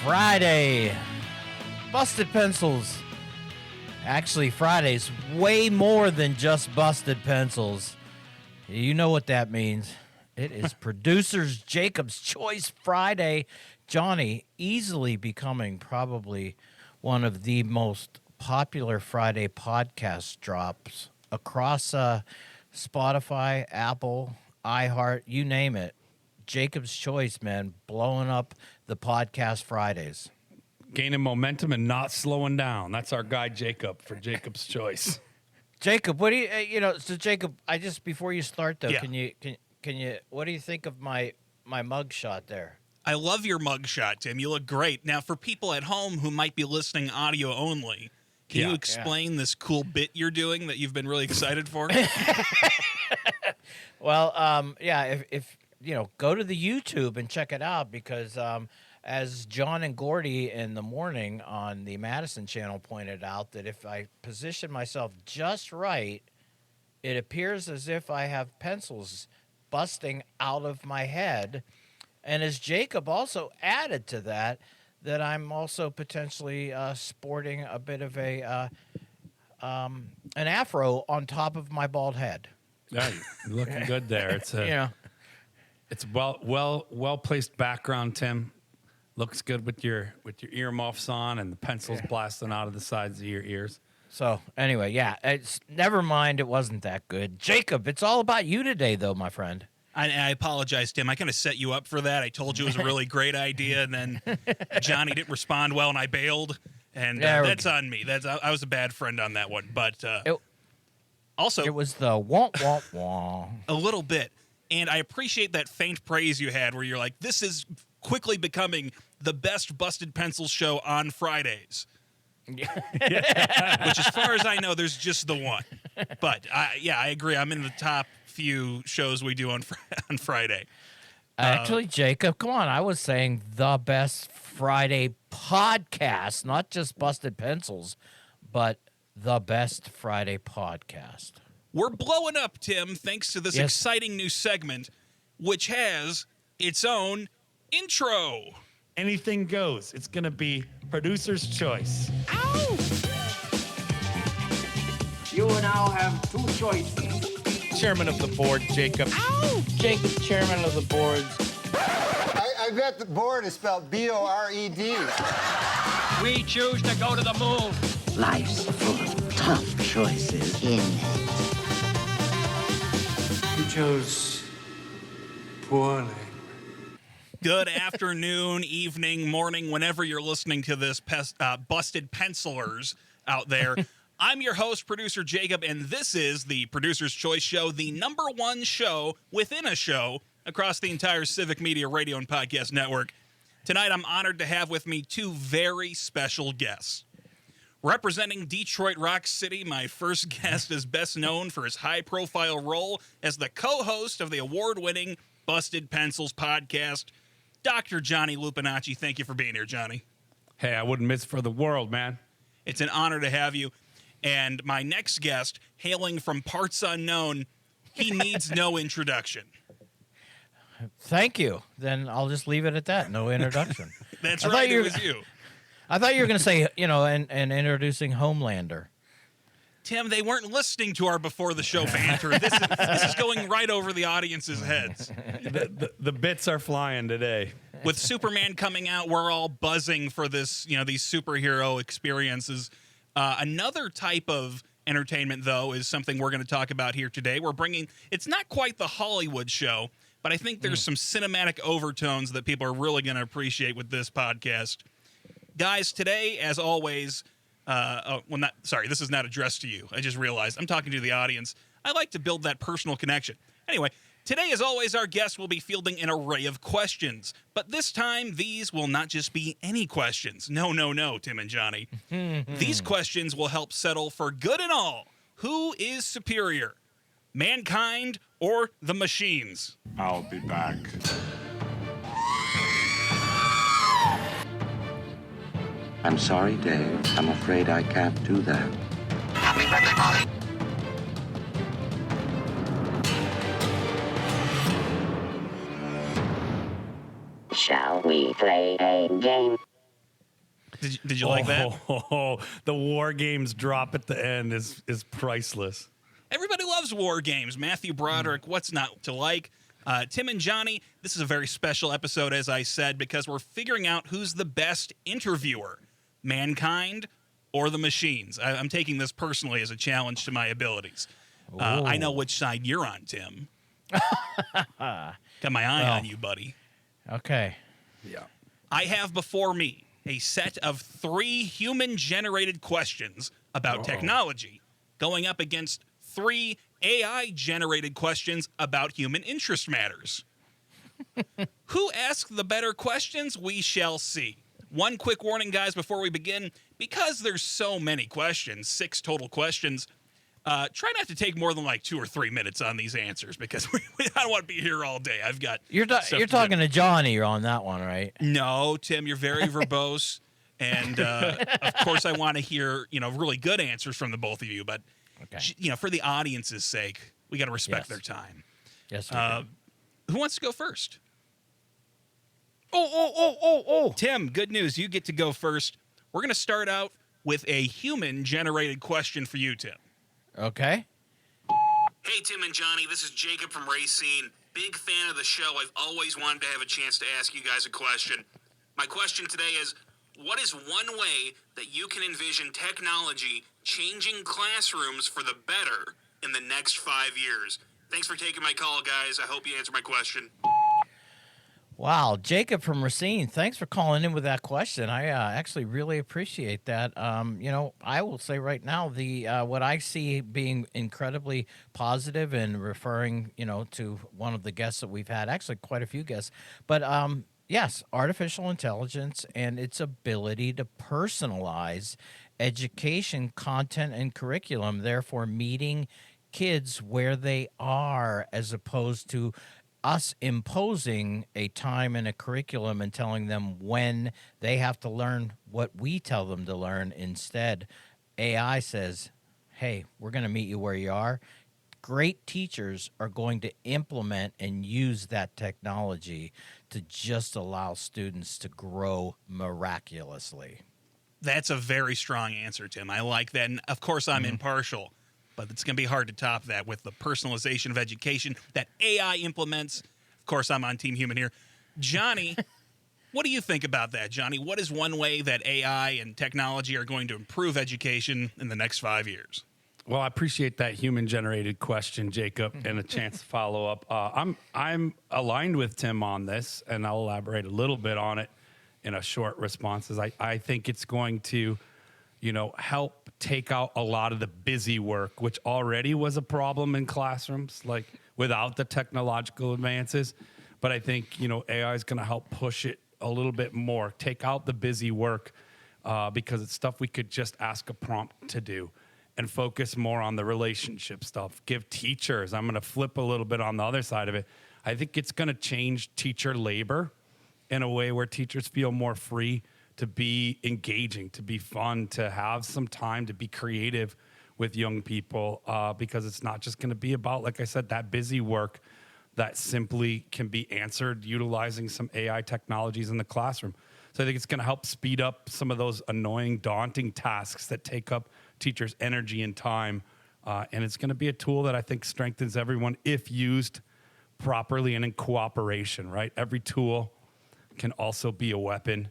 Friday. Busted pencils. Actually, Friday's way more than just busted pencils. You know what that means. It is Producer's Jacob's Choice Friday. Johnny, easily becoming probably one of the most popular Friday podcast drops across Spotify, Apple, iHeart, you name it. Jacob's Choice, man, blowing up the podcast Fridays. Gaining momentum and not slowing down. That's our guy, Jacob, for Jacob's Choice. Jacob, what do you, so Jacob, before you start though, Yeah. can you, what do you think of my mug shot there? I love your mugshot, Tim. You look great. Now, for people at home who might be listening audio only, can you explain this cool bit you're doing that you've been really excited for? Well, if you know, go to the YouTube and check it out because as John and Gordy in the morning on the Madison channel pointed out, that if I position myself just right, it appears as if I have pencils busting out of my head. And as Jacob also added to that, that I'm also potentially sporting a bit of an afro on top of my bald head. Yeah, you're looking good there. It's a, Yeah. it's well placed background, Tim. Looks good with your earmuffs on and the pencils blasting out of the sides of your ears. So anyway, yeah, it's never mind. It wasn't that good. Jacob, it's all about you today, though, my friend. I apologize, Tim. I kind of set you up for that. I told you it was a really great idea, and then Johnny didn't respond well, and I bailed. And that's on me. I was a bad friend on that one. But also, it was the wah wah wah. A little bit. And I appreciate that faint praise you had where you're like, this is quickly becoming the best Busted Pencils show on Fridays. Which, as far as I know, there's just the one. But, I agree. I'm in the top few shows we do on Friday. Actually, Jacob, come on. I was saying the best Friday podcast, not just Busted Pencils, but the best Friday podcast. We're blowing up, Tim, thanks to this exciting new segment, which has its own intro. Anything goes. It's going to be Producer's Choice. Ow! You now have two choices. Chairman of the board, Jacob. Ow! Jacob, chairman of the board. I bet the board is spelled B-O-R-E-D. We choose to go to the moon. Life's full of tough choices. You chose poorly. Good afternoon, evening, morning, whenever you're listening to this Busted Pencilers out there. I'm your host, Producer Jacob, and this is the Producer's Choice Show, the number one show within a show across the entire Civic Media Radio and Podcast Network. Tonight, I'm honored to have with me two very special guests. Representing Detroit Rock City, my first guest is best known for his high-profile role as the co-host of the award-winning Busted Pencils podcast, Dr. Johnny Lupinacci. Thank you for being here, Johnny. Hey, I wouldn't miss for the world, man. It's an honor to have you. And my next guest, hailing from parts unknown, he needs no introduction. Thank you. Then I'll just leave it at that. No introduction. That's right, it was you. I thought you were going to say, and introducing Homelander. Tim, they weren't listening to our before the show banter. This is going right over the audience's heads. The bits are flying today. With Superman coming out, we're all buzzing for this, these superhero experiences. Another type of entertainment, though, is something we're going to talk about here today. It's not quite the Hollywood show, but I think there's some cinematic overtones that people are really going to appreciate with this podcast. Guys, today, as always, this is not addressed to you. I just realized I'm talking to the audience. I like to build that personal connection. Anyway, today, as always, our guests will be fielding an array of questions. But this time, these will not just be any questions. No, Tim and Johnny. These questions will help settle for good and all. Who is superior? Mankind or the machines? I'll be back. I'm sorry, Dave. I'm afraid I can't do that. Happy birthday, Molly. Shall we play a game? Did you like that? Oh, the war games drop at the end is priceless. Everybody loves war games. Matthew Broderick, what's not to like? Tim and Johnny, this is a very special episode, as I said, because we're figuring out who's the best interviewer, mankind or the machines. I'm taking this personally as a challenge to my abilities. I know which side you're on, Tim. Got my eye on you, buddy. Okay. Yeah. I have before me a set of 3 human-generated questions about technology going up against 3 AI-generated questions about human interest matters. Who asked the better questions? We shall see. One quick warning, guys, before we begin. Because there's so many questions, 6 total questions, try not to take more than like 2 or 3 minutes on these answers because I don't want to be here all day. I've got You're talking to Johnny on that one, right? No, Tim, you're very verbose. And, of course, I want to hear, really good answers from the both of you. But, for the audience's sake, we got to respect their time. Yes, we do. Who wants to go first? Oh. Tim, good news. You get to go first. We're going to start out with a human-generated question for you, Tim. Okay. Hey, Tim and Johnny. This is Jacob from Racine. Big fan of the show. I've always wanted to have a chance to ask you guys a question. My question today is, what is one way that you can envision technology changing classrooms for the better in the next 5 years? Thanks for taking my call, guys. I hope you answer my question. Wow, Jacob from Racine, thanks for calling in with that question. I actually really appreciate that. I will say right now, the what I see being incredibly positive and referring, to one of the guests that we've had, actually quite a few guests, but yes, artificial intelligence and its ability to personalize education, content, and curriculum, therefore meeting kids where they are as opposed to us imposing a time and a curriculum and telling them when they have to learn what we tell them to learn. Instead, AI says, hey, we're going to meet you where you are. Great teachers are going to implement and use that technology to just allow students to grow miraculously. That's a very strong answer, Tim. I like that. And, of course, I'm impartial. But it's going to be hard to top that with the personalization of education that AI implements. Of course, I'm on Team Human here. Johnny, what do you think about that, Johnny? What is one way that AI and technology are going to improve education in the next 5 years? Well, I appreciate that human-generated question, Jacob, and a chance to follow up. I'm aligned with Tim on this, and I'll elaborate a little bit on it in a short response. I think it's going to help take out a lot of the busy work, which already was a problem in classrooms, like without the technological advances. But I think, AI is going to help push it a little bit more, take out the busy work because it's stuff we could just ask a prompt to do and focus more on the relationship stuff. Give teachers, I'm going to flip a little bit on the other side of it. I think it's going to change teacher labor in a way where teachers feel more free to be engaging, to be fun, to have some time to be creative with young people because it's not just going to be about, like I said, that busy work that simply can be answered utilizing some AI technologies in the classroom. So I think it's going to help speed up some of those annoying, daunting tasks that take up teachers' energy and time. And it's going to be a tool that I think strengthens everyone if used properly and in cooperation, right? Every tool can also be a weapon.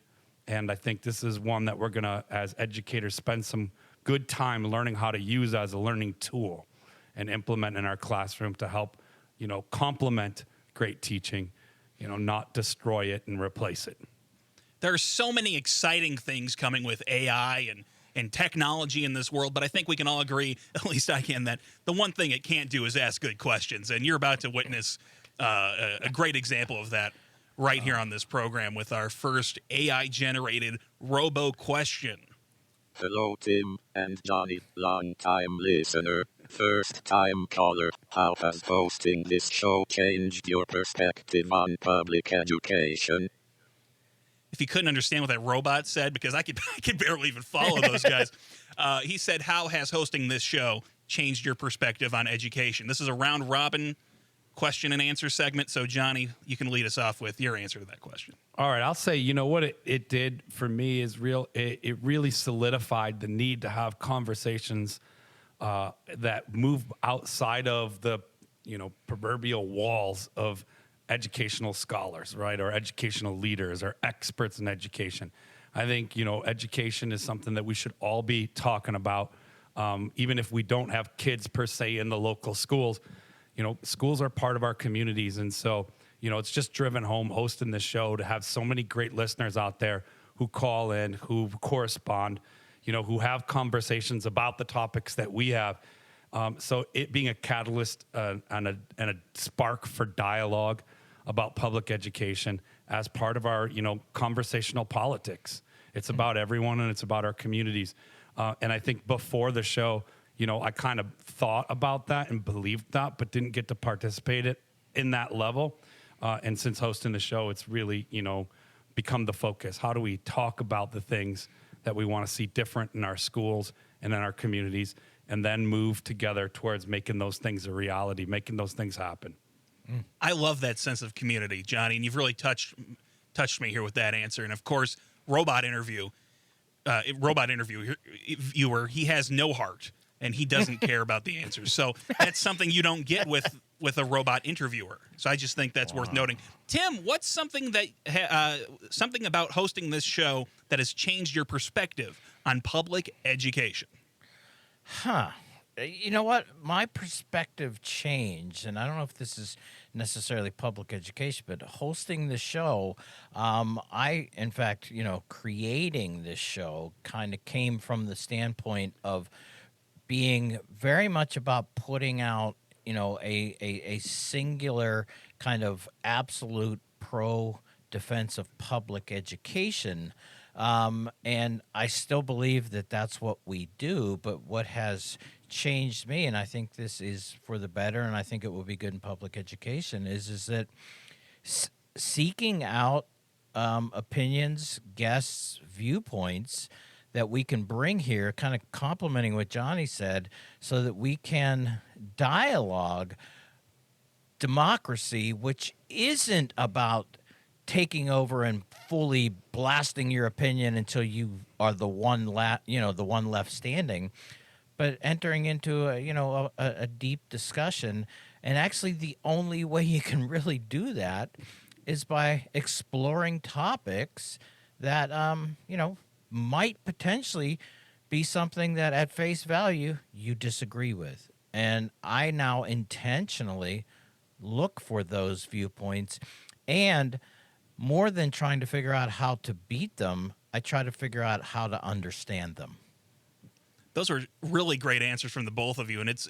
And I think this is one that we're going to, as educators, spend some good time learning how to use as a learning tool and implement in our classroom to help, complement great teaching, not destroy it and replace it. There are so many exciting things coming with AI and technology in this world, but I think we can all agree, at least I can, that the one thing it can't do is ask good questions. And you're about to witness a great example of that right here on this program with our first AI-generated robo-question. Hello, Tim and Johnny, long-time listener, first-time caller. How has hosting this show changed your perspective on public education? If you couldn't understand what that robot said, because I could barely even follow those guys, he said, how has hosting this show changed your perspective on education? This is a round-robin question and answer segment. So, Johnny, you can lead us off with your answer to that question. All right, I'll say, you know what it did for me is it really solidified the need to have conversations that move outside of the, proverbial walls of educational scholars, right? Or educational leaders or experts in education. I think, education is something that we should all be talking about. Even if we don't have kids per se in the local schools, schools are part of our communities. And so, it's just driven home hosting this show to have so many great listeners out there who call in, who correspond, who have conversations about the topics that we have. So it being a catalyst and a spark for dialogue about public education as part of our, conversational politics. It's about everyone and it's about our communities. And I think before the show, I kind of thought about that and believed that, but didn't get to participate in that level. And since hosting the show, it's really, become the focus. How do we talk about the things that we want to see different in our schools and in our communities, and then move together towards making those things a reality, making those things happen? I love that sense of community, Johnny, and you've really touched me here with that answer. And of course, robot interviewer, he has no heart and he doesn't care about the answers. So that's something you don't get with a robot interviewer. So I just think that's worth noting. Tim, what's something that something about hosting this show that has changed your perspective on public education? You know what? My perspective changed, and I don't know if this is necessarily public education, but hosting the show, in fact, creating this show kind of came from the standpoint of being very much about putting out, a singular kind of absolute pro-defense of public education. And I still believe that that's what we do, but what has changed me, and I think this is for the better, and I think it will be good in public education, is that seeking out opinions, guests, viewpoints that we can bring here, kind of complementing what Johnny said, so that we can dialogue democracy, which isn't about taking over and fully blasting your opinion until you are the one left standing, but entering into a deep discussion. And actually, the only way you can really do that is by exploring topics that might potentially be something that at face value you disagree with. And I now intentionally look for those viewpoints, and more than trying to figure out how to beat them, I try to figure out how to understand them. Those are really great answers from the both of you, and it's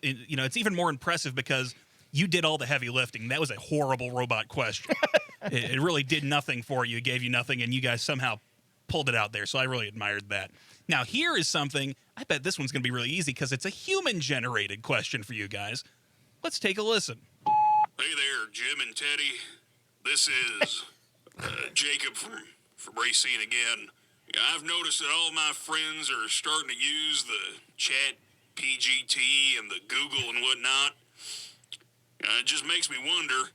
even more impressive because you did all the heavy lifting. That was a horrible robot question. It really did nothing for you, gave you nothing, and you guys somehow pulled it out there. So I really admired that. Now here is something, I bet this one's going to be really easy because it's a human-generated question for you guys. Let's take a listen. Hey there, Jim and Teddy. This is Jacob from Racine again. I've noticed that all my friends are starting to use the Chat PGT and the Google and whatnot. It just makes me wonder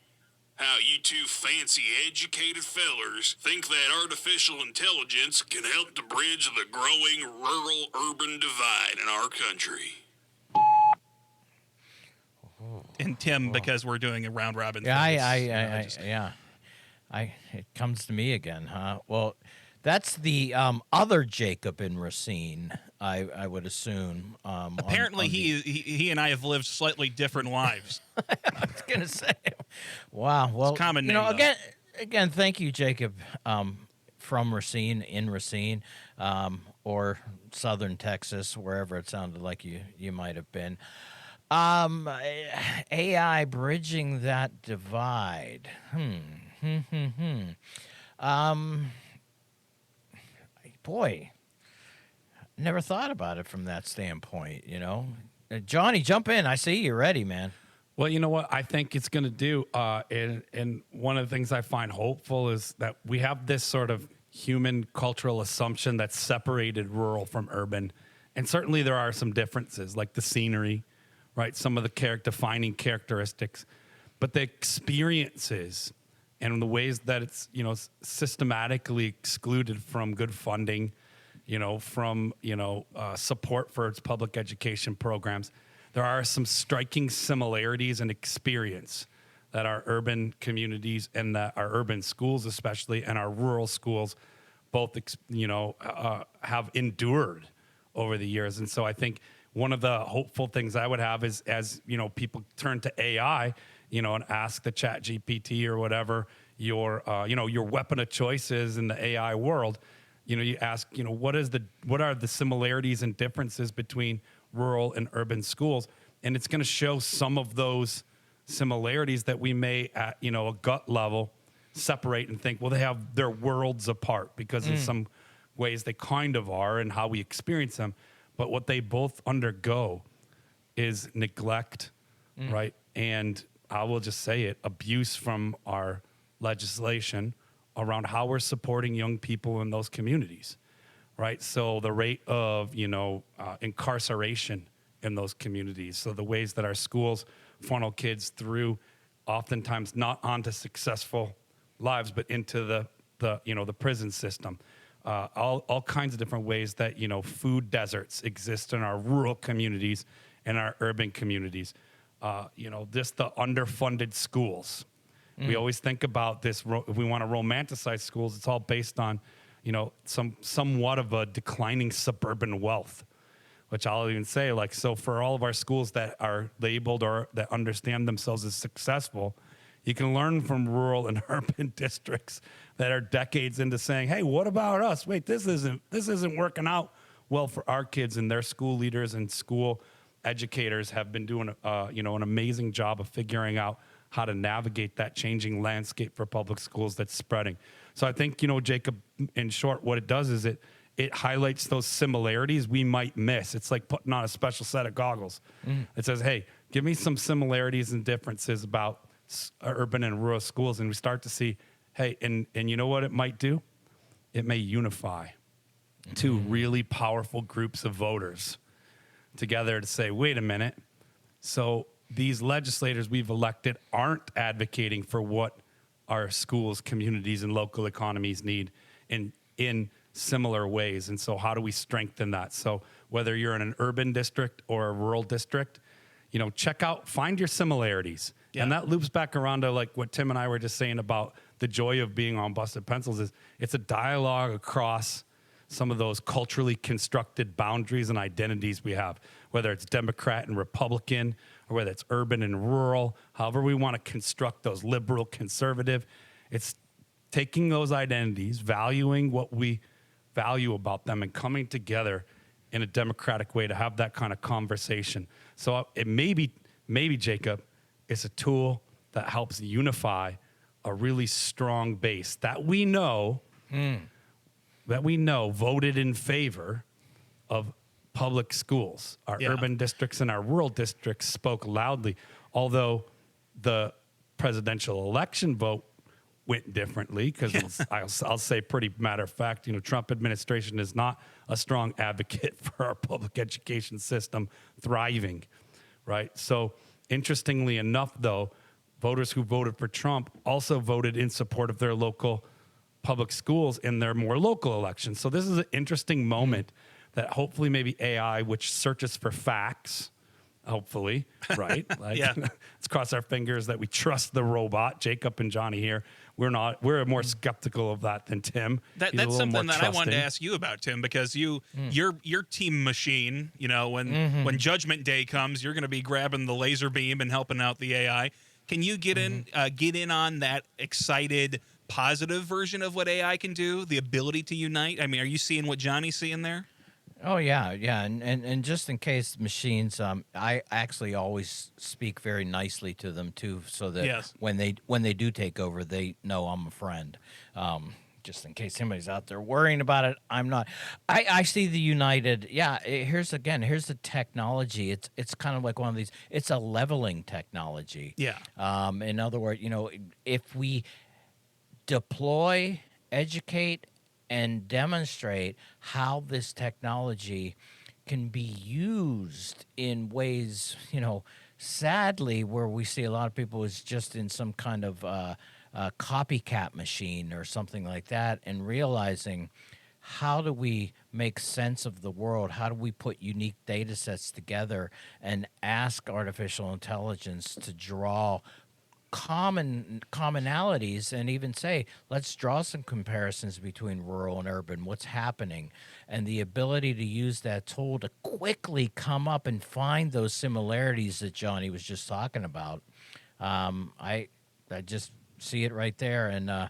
how you two fancy educated fellers think that artificial intelligence can help to bridge the growing rural-urban divide in our country. And Tim, because we're doing a round robin. Yeah, it comes to me again, huh? Well, that's the other Jacob in Racine, I would assume. Apparently, he and I have lived slightly different lives. I was gonna say, wow. Well, it's common name, again, thank you, Jacob, from Racine, in Racine, or Southern Texas, wherever it sounded like you might have been. AI bridging that divide. Boy, never thought about it from that standpoint, Johnny, jump in. I see you ready, man. Well, you know what I think it's going to do, and one of the things I find hopeful is that we have this sort of human cultural assumption that's separated rural from urban. And certainly there are some differences, like the scenery, right? Some of the defining characteristics. but the experiences and the ways that it's, you know, systematically excluded from good funding, you know, from, you know, support for its public education programs. There are some striking similarities in experience that our urban communities and that our urban schools, especially, and our rural schools, both, you know, have endured over the years. And so I think one of the hopeful things I would have is, as, you know, people turn to AI, you know, and ask the Chat GPT or whatever your, you know, your weapon of choice is in the AI world, you know, you ask, you know, what are the similarities and differences between rural and urban schools? And it's going to show some of those similarities that we may, at, you know, a gut level, separate and think, well, they have their worlds apart, because in some ways they kind of are and how we experience them. But what they both undergo is neglect, right? And I will just say it, abuse from our legislation around how we're supporting young people in those communities, right? So the rate of, you know, incarceration in those communities. So the ways that our schools funnel kids through, oftentimes not onto successful lives, but into the you know, the prison system. All kinds of different ways that, you know, food deserts exist in our rural communities and our urban communities. You know, just the underfunded schools. We always think about this, if we want to romanticize schools, it's all based on, you know, somewhat of a declining suburban wealth, which I'll even say, like, so for all of our schools that are labeled or that understand themselves as successful, you can learn from rural and urban districts that are decades into saying, hey, what about us? Wait, this isn't working out well for our kids. And their school leaders and school educators have been doing, you know, an amazing job of figuring out how to navigate that changing landscape for public schools that's spreading. So I think, you know, Jacob, in short, what it does is it highlights those similarities we might miss. It's like putting on a special set of goggles. It says, hey, give me some similarities and differences about urban and rural schools. And we start to see, hey, and you know what it might do? It may unify two really powerful groups of voters together to say, wait a minute. So these legislators we've elected aren't advocating for what our schools, communities, and local economies need in similar ways. And so how do we strengthen that? So whether you're in an urban district or a rural district, you know, find your similarities. Yeah. And that loops back around to like what Tim and I were just saying about the joy of being on Busted Pencils is it's a dialogue across some of those culturally constructed boundaries and identities we have, whether it's Democrat and Republican, or whether it's urban and rural, however we want to construct those, liberal, conservative. It's taking those identities, valuing what we value about them, and coming together in a democratic way to have that kind of conversation. So it maybe Jacob, it's a tool that helps unify a really strong base that we know voted in favor of public schools. Our urban districts and our rural districts spoke loudly, although the presidential election vote went differently, because I'll say pretty matter of fact, you know, Trump administration is not a strong advocate for our public education system thriving, right? So interestingly enough, though, voters who voted for Trump also voted in support of their local public schools in their more local elections. So this is an interesting moment that hopefully maybe AI, which searches for facts, hopefully, right? Like, let's cross our fingers that we trust the robot. Jacob and Johnny here, we're more skeptical of that than Tim. That's something that I wanted to ask you about, Tim, because your team machine, you know, when Judgment Day comes, you're going to be grabbing the laser beam and helping out the AI. Can you get in on that excited, positive version of what AI can do, the ability to unite? I mean, are you seeing what Johnny's seeing there? Oh yeah, and just in case machines, I actually always speak very nicely to them too, so that when they do take over, they know I'm a friend. Just in case somebody's out there worrying about it, I'm not. I see the united. Yeah, here's the technology. It's kind of like one of these. It's a leveling technology. Yeah. In other words, you know, if we deploy, educate, and demonstrate how this technology can be used in ways, you know, sadly, where we see a lot of people is just in some kind of copycat machine or something like that, and realizing how do we make sense of the world? How do we put unique data sets together and ask artificial intelligence to draw commonalities and even say, let's draw some comparisons between rural and urban, what's happening, and the ability to use that tool to quickly come up and find those similarities that Johnny was just talking about. I just see it right there. And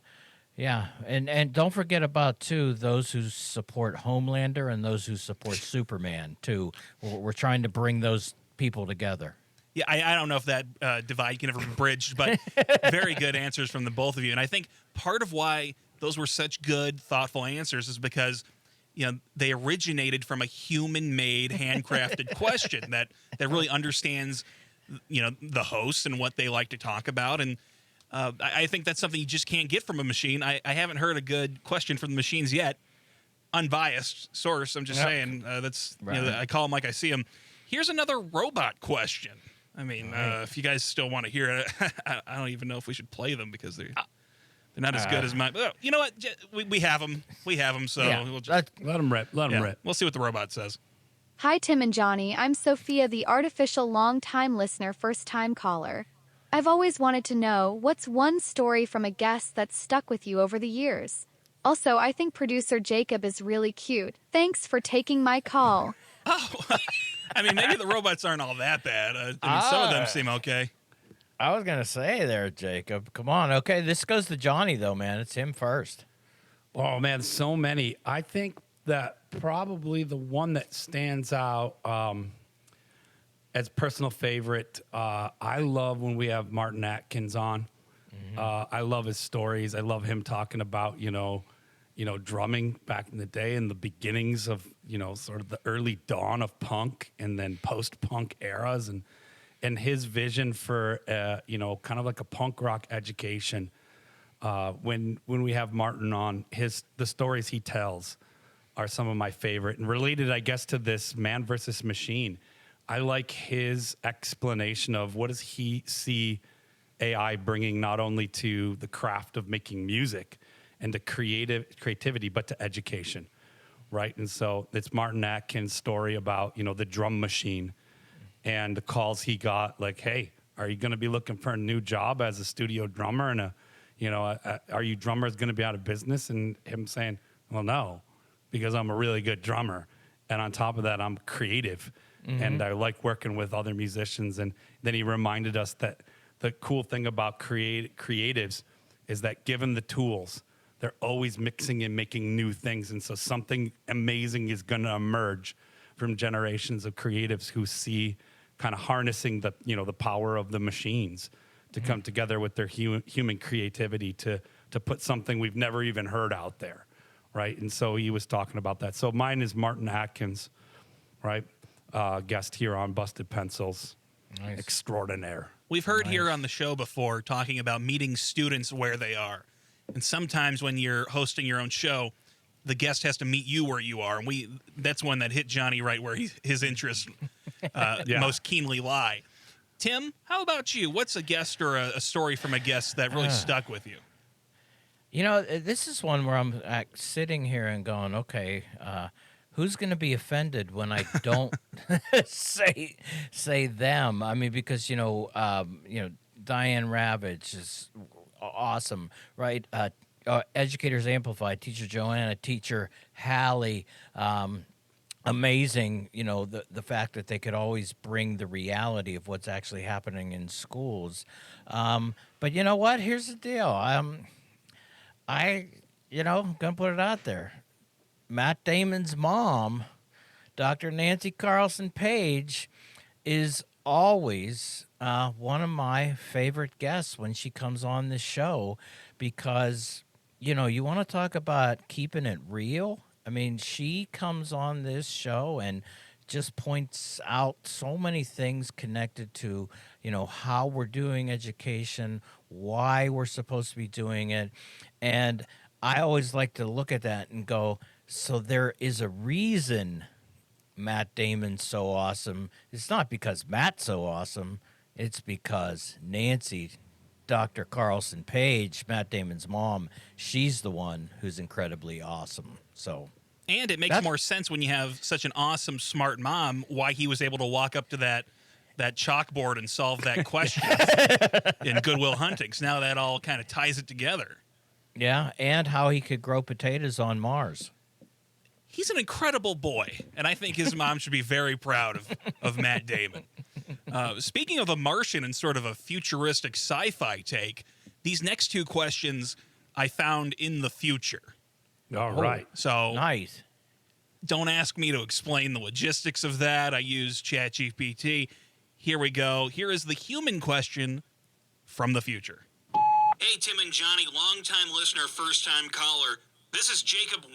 yeah, and don't forget about, too, those who support Homelander and those who support Superman, too. We're trying to bring those people together. Yeah, I don't know if that divide can ever be bridged, but very good answers from the both of you. And I think part of why those were such good, thoughtful answers is because, you know, they originated from a human-made, handcrafted question that really understands, you know, the host and what they like to talk about. And I think that's something you just can't get from a machine. I haven't heard a good question from the machines yet. Unbiased source, I'm just saying. That's right. You know, I call them like I see them. Here's another robot question. I mean, if you guys still want to hear it, I don't even know if we should play them because they're not as good as mine. But you know what? We have them. We have them. So we'll just, let them rip. Let them rip. We'll see what the robot says. Hi, Tim and Johnny. I'm Sophia, the artificial long-time listener, first-time caller. I've always wanted to know, what's one story from a guest that's stuck with you over the years? Also, I think producer Jacob is really cute. Thanks for taking my call. Oh, I mean, maybe the robots aren't all that bad. I mean, some of them seem okay. I was going to say there, Jacob. Come on. Okay, this goes to Johnny, though, man. It's him first. Oh, man, so many. I think that probably the one that stands out as personal favorite, I love when we have Martin Atkins on. I love his stories. I love him talking about, you know, drumming back in the day and the beginnings of, you know, sort of the early dawn of punk and then post-punk eras, and his vision for, you know, kind of like a punk rock education. When we have Martin on, the stories he tells are some of my favorite, and related, I guess, to this Man versus Machine. I like his explanation of what does he see AI bringing not only to the craft of making music and to creativity, but to education, right? And so it's Martin Atkins' story about, you know, the drum machine and the calls he got, like, hey, are you going to be looking for a new job as a studio drummer? And, are you drummers going to be out of business? And him saying, well, no, because I'm a really good drummer. And on top of that, I'm creative. And I like working with other musicians. And then he reminded us that the cool thing about creatives is that given the tools, they're always mixing and making new things. And so something amazing is going to emerge from generations of creatives who see kind of harnessing the, you know, the power of the machines to come together with their human creativity to put something we've never even heard out there, right? And so he was talking about that. So mine is Martin Atkins, right? Guest here on Busted Pencils. Nice. Extraordinaire. We've heard here on the show before talking about meeting students where they are. And sometimes when you're hosting your own show, the guest has to meet you where you are. And that's one that hit Johnny right where his interests most keenly lie. Tim, how about you? What's a guest or a story from a guest that really stuck with you? You know, this is one where I'm sitting here and going, okay, who's going to be offended when I don't say them? I mean, because Diane Ravitch is awesome, right? Educators Amplified, Teacher Joanna, Teacher Hallie, amazing. You know, the fact that they could always bring the reality of what's actually happening in schools. But you know what? Here's the deal. I'm gonna put it out there. Matt Damon's mom, Dr. Nancy Carlson Page, is always one of my favorite guests when she comes on this show because, you know, you want to talk about keeping it real. I mean, she comes on this show and just points out so many things connected to, you know, how we're doing education, why we're supposed to be doing it. And I always like to look at that and go, so there is a reason Matt Damon's so awesome. It's not because Matt's so awesome. It's because Nancy, Dr. Carlson Page, Matt Damon's mom, she's the one who's incredibly awesome. So, and it makes more sense when you have such an awesome, smart mom, why he was able to walk up to that chalkboard and solve that question in Good Will Hunting. So now that all kind of ties it together. Yeah, and how he could grow potatoes on Mars. He's an incredible boy, and I think his mom should be very proud of Matt Damon. Speaking of a Martian and sort of a futuristic sci-fi take, these next two questions I found in the future. All right. So nice. Don't ask me to explain the logistics of that. I use ChatGPT. Here we go. Here is the human question from the future. Hey, Tim and Johnny, longtime listener, first-time caller. This is Jacob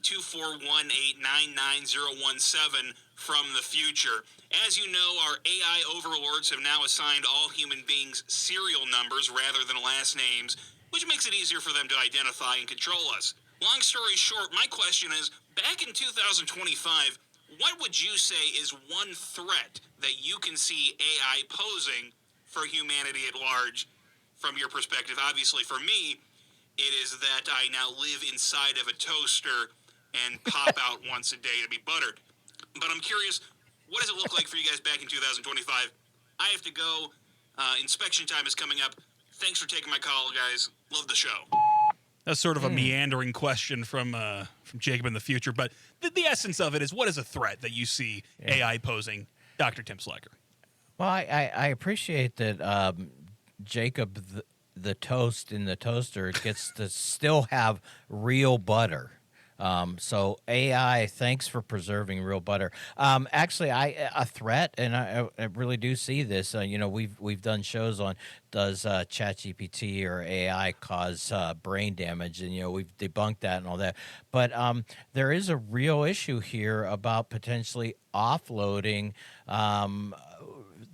1498241899017 from the future. As you know, our AI overlords have now assigned all human beings serial numbers rather than last names, which makes it easier for them to identify and control us. Long story short, my question is, back in 2025, what would you say is one threat that you can see AI posing for humanity at large from your perspective? Obviously, for me, it is that I now live inside of a toaster and pop out once a day to be buttered. But I'm curious, what does it look like for you guys back in 2025? I have to go. Inspection time is coming up. Thanks for taking my call, guys. Love the show. That's sort of a meandering question from Jacob in the future, but the essence of it is, what is a threat that you see AI posing, Dr. Tim Slacker? Well, I appreciate that Jacob, the toast in the toaster, gets to still have real butter. So AI, thanks for preserving real butter. Actually, a threat, and I really do see this. We've done shows on does ChatGPT or AI cause brain damage, and we've debunked that and all that. But there is a real issue here about potentially offloading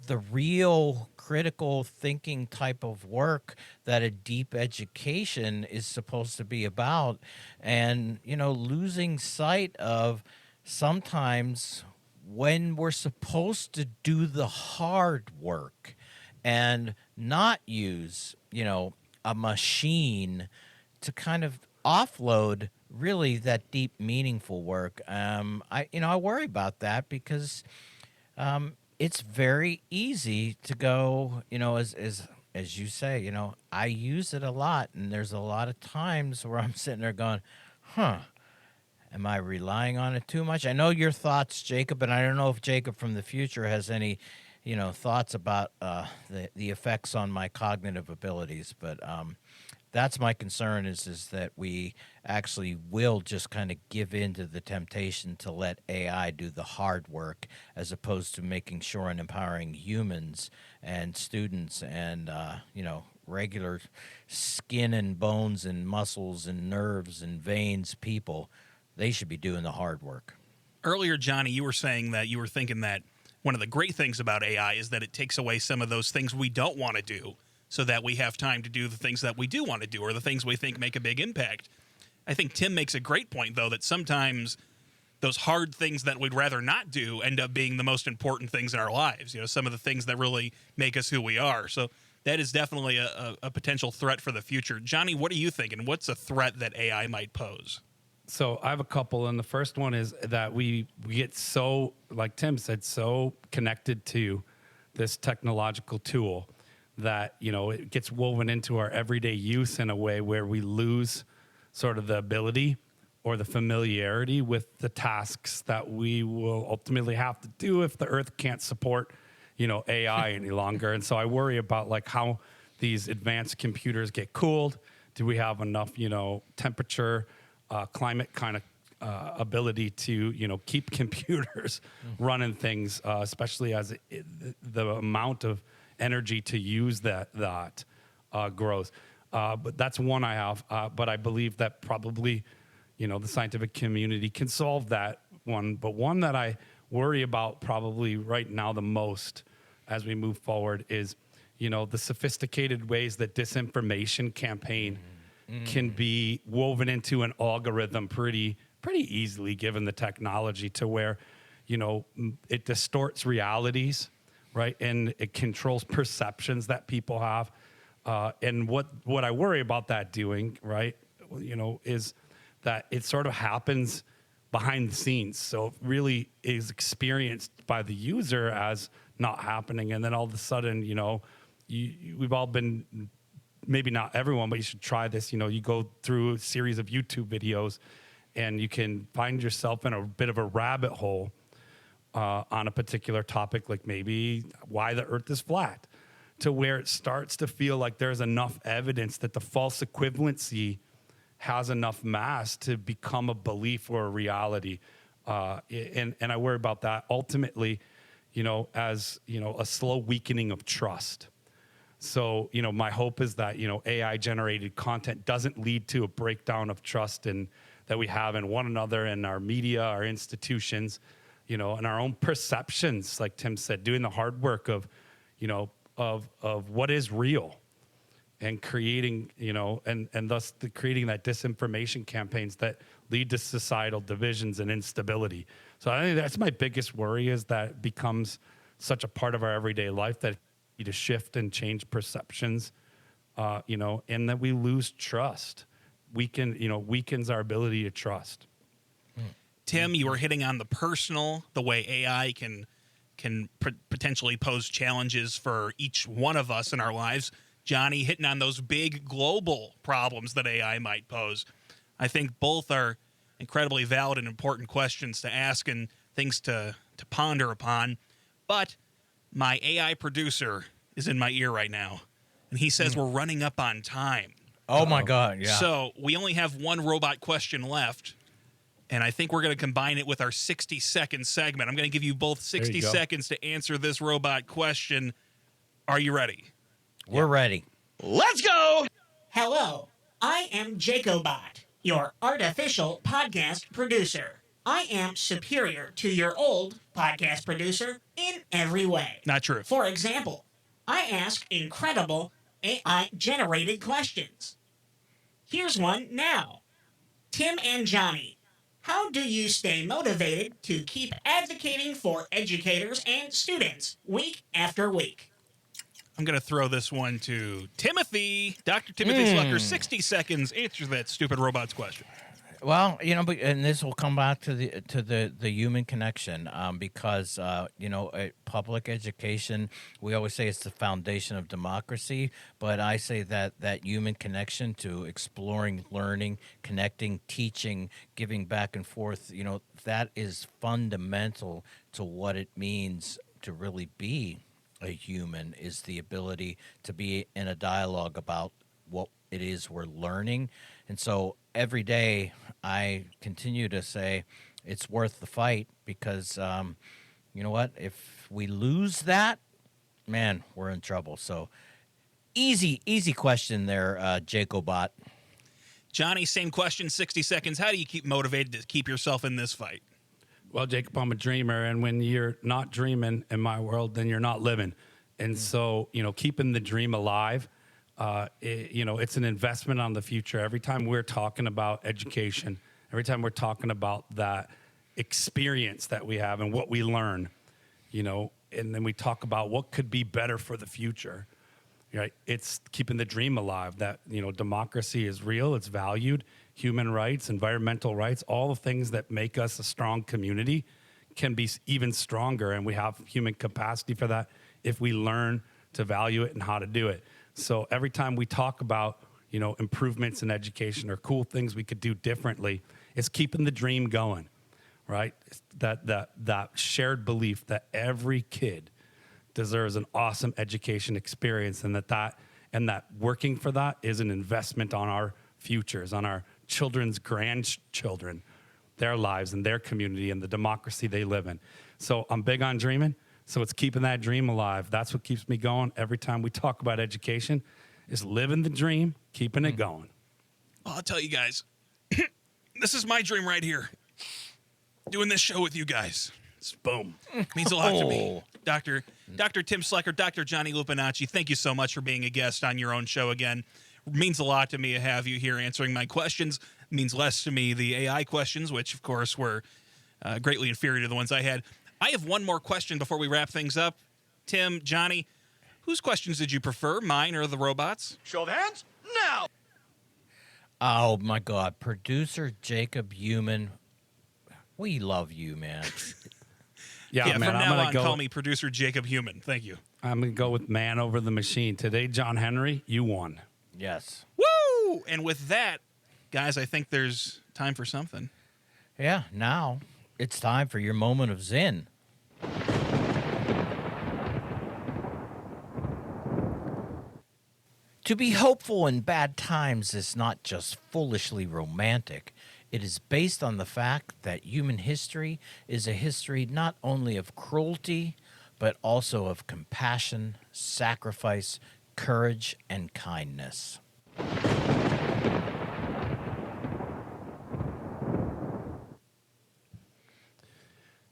the real critical thinking type of work that a deep education is supposed to be about, and losing sight of sometimes when we're supposed to do the hard work and not use a machine to kind of offload really that deep meaningful work. I worry about that because it's very easy to go, as you say, I use it a lot, and there's a lot of times where I'm sitting there going, am I relying on it too much? I know your thoughts, Jacob, and I don't know if Jacob from the future has any, thoughts about the effects on my cognitive abilities, but that's my concern is that we actually will just kind of give in to the temptation to let AI do the hard work as opposed to making sure and empowering humans and students and, regular skin and bones and muscles and nerves and veins people. They should be doing the hard work. Earlier, Johnny, you were saying that you were thinking that one of the great things about AI is that it takes away some of those things we don't want to do, so that we have time to do the things that we do want to do or the things we think make a big impact. I think Tim makes a great point, though, that sometimes those hard things that we'd rather not do end up being the most important things in our lives, some of the things that really make us who we are. So that is definitely a potential threat for the future. Johnny, what are you thinking? What's a threat that AI might pose? So I have a couple, and the first one is that we get so, like Tim said, so connected to this technological tool that, it gets woven into our everyday use in a way where we lose sort of the ability or the familiarity with the tasks that we will ultimately have to do if the Earth can't support, AI any longer. And so I worry about like how these advanced computers get cooled. Do we have enough, temperature, climate kind of ability to, keep computers running things, especially as the amount of energy to use that grows. But that's one I have. But I believe that probably, the scientific community can solve that one. But one that I worry about probably right now the most as we move forward is, the sophisticated ways that disinformation campaign can be woven into an algorithm pretty easily, given the technology, to where, it distorts realities right? And it controls perceptions that people have. And what I worry about that doing, right, is that it sort of happens behind the scenes. So it really is experienced by the user as not happening. And then all of a sudden, we've all been, maybe not everyone, but you should try this. You go through a series of YouTube videos and you can find yourself in a bit of a rabbit hole on a particular topic, like maybe why the earth is flat, to where it starts to feel like there's enough evidence that the false equivalency has enough mass to become a belief or a reality. And I worry about that ultimately, as, a slow weakening of trust. So, my hope is that, AI generated content doesn't lead to a breakdown of trust that we have in one another and our media, our institutions, and our own perceptions, like Tim said, doing the hard work of what is real. And creating, and thus creating that disinformation campaigns that lead to societal divisions and instability. So I think that's my biggest worry, is that it becomes such a part of our everyday life that we need to shift and change perceptions, and that we lose trust. Weakens our ability to trust. Tim, you were hitting on the personal, the way AI can potentially pose challenges for each one of us in our lives. Johnny hitting on those big global problems that AI might pose. I think both are incredibly valid and important questions to ask and things to ponder upon. But my AI producer is in my ear right now, and he says we're running up on time. Oh, my God, yeah. So we only have one robot question left, and I think we're going to combine it with our 60-second segment. I'm going to give you both 60 seconds to answer this robot question. Are you ready? We're ready. Let's go! Hello, I am Jacobot, your artificial podcast producer. I am superior to your old podcast producer in every way. Not true. For example, I ask incredible AI-generated questions. Here's one now. Tim and Johnny, how do you stay motivated to keep advocating for educators and students week after week? I'm going to throw this one to Timothy. Dr. Timothy Slucker, 60 seconds. Answer that stupid robot's question. Well, and this will come back to the human connection, because public education, we always say it's the foundation of democracy, but I say that human connection to exploring, learning, connecting, teaching, giving back and forth, that is fundamental to what it means to really be a human, is the ability to be in a dialogue about what it is we're learning. And so every day I continue to say it's worth the fight, because you know what? If we lose that, man, we're in trouble. So easy question there, Jacobot. Johnny, same question, 60 seconds. How do you keep motivated to keep yourself in this fight? Well, Jacob, I'm a dreamer, and when you're not dreaming in my world, then you're not living. And so, keeping the dream alive, it's an investment on the future. Every time we're talking about education, every time we're talking about that experience that we have and what we learn, and then we talk about what could be better for the future, right? It's keeping the dream alive that, democracy is real, it's valued. Human rights, environmental rights, all the things that make us a strong community can be even stronger. And we have human capacity for that if we learn to value it and how to do it. So every time we talk about, improvements in education or cool things we could do differently, it's keeping the dream going, right? That shared belief that every kid deserves an awesome education experience, and that working for that is an investment on our futures, on our children's grandchildren, their lives and their community and the democracy they live in. So I'm big on dreaming. So it's keeping that dream alive. That's what keeps me going every time we talk about education, is living the dream, keeping it going. Well, I'll tell you guys, this is my dream right here. Doing this show with you guys. Boom. Means a lot to me. Dr. Tim Slucker, Dr. Johnny Lupinacci, thank you so much for being a guest on your own show again. It means a lot to me to have you here answering my questions. It means less to me the AI questions, which, of course, were greatly inferior to the ones I had. I have one more question before we wrap things up. Tim, Johnny, whose questions did you prefer, mine or the robots? Show of hands now. Oh my God, producer Jacob Human, we love you, man. Yeah, man, from I'm now gonna on, go. call me producer Jacob Human. Thank you. I'm gonna go with man over the machine today. John Henry, you won. Yes. Woo! And with that, guys, I think there's time for something. Yeah, now it's time for your moment of zen. To be hopeful in bad times is not just foolishly romantic. It is based on the fact that human history is a history not only of cruelty, but also of compassion, sacrifice, courage, and kindness.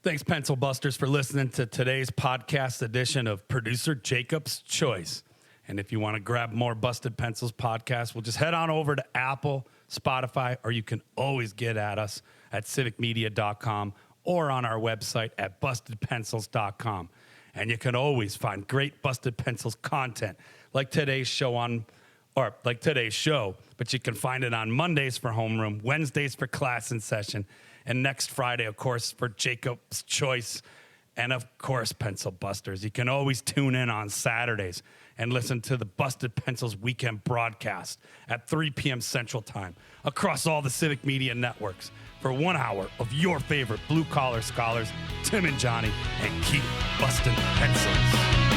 Thanks, Pencil Busters, for listening to today's podcast edition of Producer Jacob's Choice. And if you want to grab more Busted Pencils podcasts, we'll just head on over to Apple, Spotify, or you can always get at us at civicmedia.com or on our website at bustedpencils.com. And you can always find great Busted Pencils content like today's show, but you can find it on Mondays for Homeroom, Wednesdays for Class in Session, and next Friday, of course, for Jacob's Choice, and of course, Pencil Busters. You can always tune in on Saturdays and listen to the Busted Pencils weekend broadcast at 3 p.m. Central Time across all the Civic Media networks for 1 hour of your favorite blue-collar scholars, Tim and Johnny, and keep busting pencils.